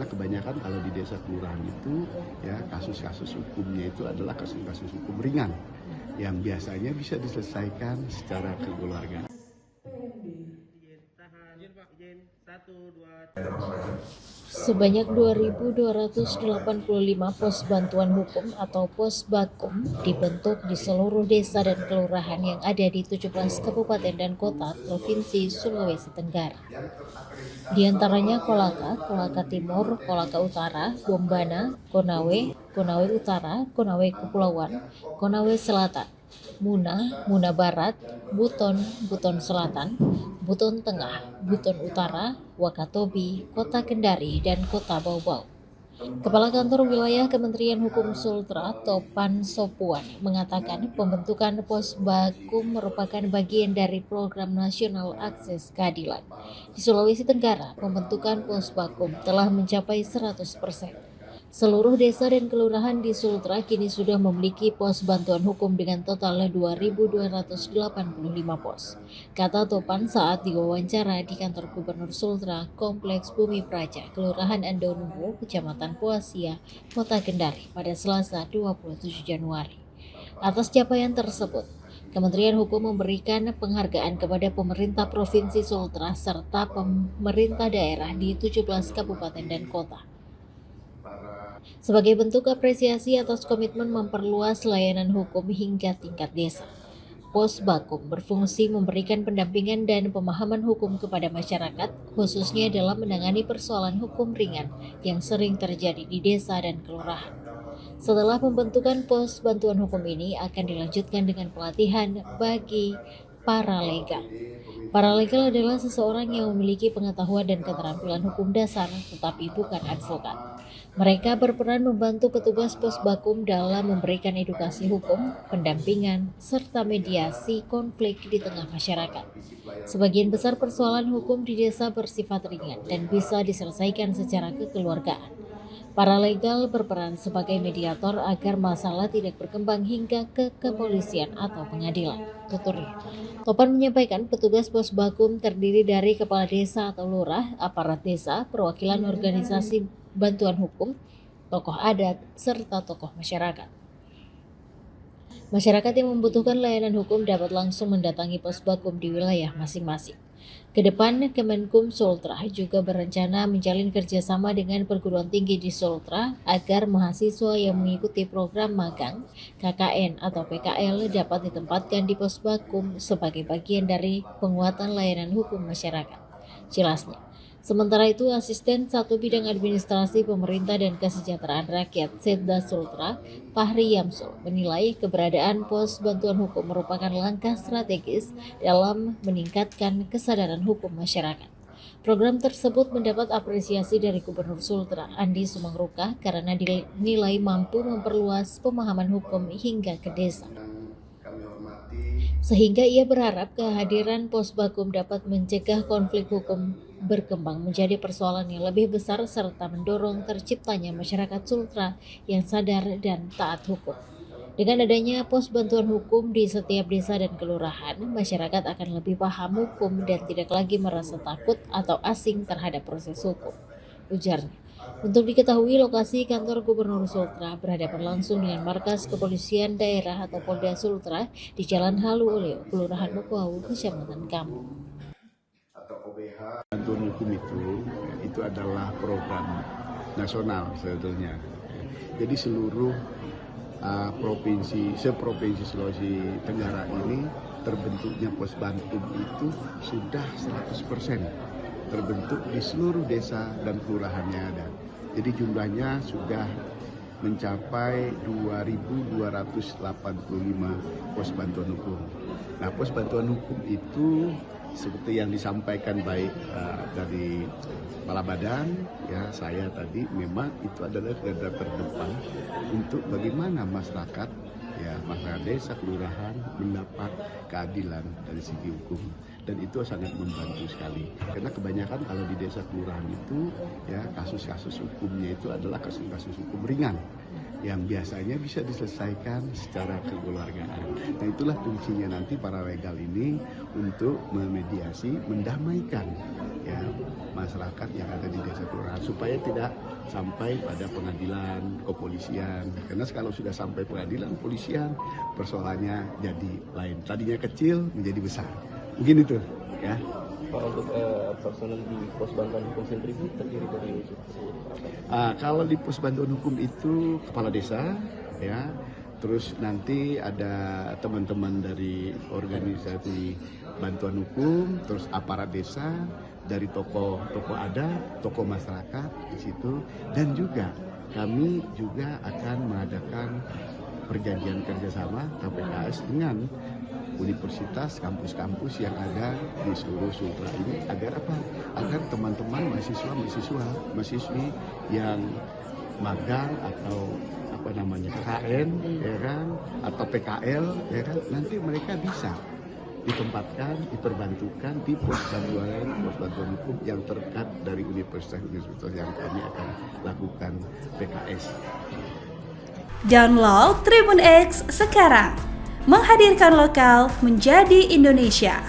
kebanyakan kalau di desa kelurahan itu ya kasus-kasus hukumnya itu adalah kasus-kasus hukum ringan yang biasanya bisa diselesaikan secara kekeluargaan. Sebanyak 2.285 pos bantuan hukum atau pos Bakum dibentuk di seluruh desa dan kelurahan yang ada di 17 kabupaten dan kota Provinsi Sulawesi Tenggara. Di antaranya Kolaka, Kolaka Timur, Kolaka Utara, Bombana, Konawe, Konawe Utara, Konawe Kepulauan, Konawe Selatan, Muna, Muna Barat, Buton, Buton Selatan, Buton Tengah, Buton Utara, Wakatobi, Kota Kendari, dan Kota Bau-Bau. Kepala Kantor Wilayah Kementerian Hukum Sultra, Topan Sopuan, mengatakan pembentukan pos Bakum merupakan bagian dari Program Nasional Akses Keadilan. Di Sulawesi Tenggara, pembentukan pos Bakum telah mencapai 100%. Seluruh desa dan kelurahan di Sultra kini sudah memiliki pos bantuan hukum dengan total 2.285 pos. Kata Topan saat diwawancara di kantor Gubernur Sultra, Kompleks Bumi Praja, Kelurahan Andonunggu, Kecamatan Poasia, Kota Kendari pada Selasa 27 Januari. Atas capaian tersebut, Kementerian Hukum memberikan penghargaan kepada pemerintah Provinsi Sultra serta pemerintah daerah di 17 kabupaten dan kota. Sebagai bentuk apresiasi atas komitmen memperluas layanan hukum hingga tingkat desa, Pos Bakum berfungsi memberikan pendampingan dan pemahaman hukum kepada masyarakat, khususnya dalam menangani persoalan hukum ringan yang sering terjadi di desa dan kelurahan. Setelah pembentukan pos bantuan hukum ini akan dilanjutkan dengan pelatihan bagi paralegal. Paralegal adalah seseorang yang memiliki pengetahuan dan keterampilan hukum dasar tetapi bukan advokat. Mereka berperan membantu petugas pos Bakum dalam memberikan edukasi hukum, pendampingan, serta mediasi konflik di tengah masyarakat. Sebagian besar persoalan hukum di desa bersifat ringan dan bisa diselesaikan secara kekeluargaan. Paralegal berperan sebagai mediator agar masalah tidak berkembang hingga ke kepolisian atau pengadilan. Tuturnya, Topan menyampaikan petugas pos Bakum terdiri dari kepala desa atau lurah, aparat desa, perwakilan organisasi bantuan hukum, tokoh adat, serta tokoh masyarakat. Masyarakat yang membutuhkan layanan hukum dapat langsung mendatangi pos Bakum di wilayah masing-masing. Kedepan, Kemenkum Sultra juga berencana menjalin kerjasama dengan perguruan tinggi di Sultra agar mahasiswa yang mengikuti program magang, KKN atau PKL dapat ditempatkan di pos Bakum sebagai bagian dari penguatan layanan hukum masyarakat. Jelasnya. Sementara itu, Asisten 1 Bidang Administrasi Pemerintah dan Kesejahteraan Rakyat Setda Sultra, Fahri Yamsul, menilai keberadaan pos bantuan hukum merupakan langkah strategis dalam meningkatkan kesadaran hukum masyarakat. Program tersebut mendapat apresiasi dari Gubernur Sultra, Andi Sumangruka, karena dinilai mampu memperluas pemahaman hukum hingga ke desa. Sehingga ia berharap kehadiran pos Bakum dapat mencegah konflik hukum berkembang menjadi persoalan yang lebih besar serta mendorong terciptanya masyarakat Sultra yang sadar dan taat hukum. Dengan adanya pos bantuan hukum di setiap desa dan kelurahan, masyarakat akan lebih paham hukum dan tidak lagi merasa takut atau asing terhadap proses hukum, ujarnya. Untuk diketahui, lokasi kantor Gubernur Sultra berhadapan langsung dengan markas kepolisian daerah atau Polda Sultra di Jalan Halu Oleo, Kelurahan Mokoau, Kecamatan Kampung. Bantuan hukum itu adalah program nasional sebetulnya. Jadi seluruh seprovinsi Sulawesi Tenggara ini terbentuknya pos Bakum itu sudah 100% terbentuk di seluruh desa dan kelurahannya ada. Jadi jumlahnya sudah mencapai 2.285 pos bantuan hukum. Nah, pos bantuan hukum itu seperti yang disampaikan baik dari kepala badan, ya saya tadi memang itu adalah garda terdepan untuk bagaimana masyarakat desa kelurahan mendapat keadilan dari segi hukum, dan itu sangat membantu sekali karena kebanyakan kalau di desa kelurahan itu ya kasus-kasus hukumnya itu adalah kasus-kasus hukum ringan yang biasanya bisa diselesaikan secara kekeluargaan. Nah, itulah fungsinya nanti para legal ini untuk memediasi, mendamaikan ya masyarakat yang ada di desa kelurahan supaya tidak sampai pada pengadilan kepolisian. Karena kalau sudah sampai pengadilan polisian, persoalannya jadi lain. Tadinya kecil menjadi besar. Mungkin itu, ya. Pak, untuk personel di pos bantuan hukum sendiri itu terdiri dari Kalau di pos bantuan hukum itu kepala desa, ya. Terus nanti ada teman-teman dari organisasi bantuan hukum, terus aparat desa, dari tokoh adat, tokoh masyarakat di situ, dan juga kami juga akan mengadakan perjanjian kerjasama KPKS dengan universitas, kampus-kampus yang ada di seluruh Sultra ini agar apa? Agar teman-teman mahasiswi yang magang atau KKN, ya kan, atau PKL, ya kan, nanti mereka bisa ditempatkan, diperbantukan di pos bantuan hukum yang terdekat dari universitas yang kami akan lakukan PKS. Download Tribun X sekarang, menghadirkan lokal menjadi Indonesia.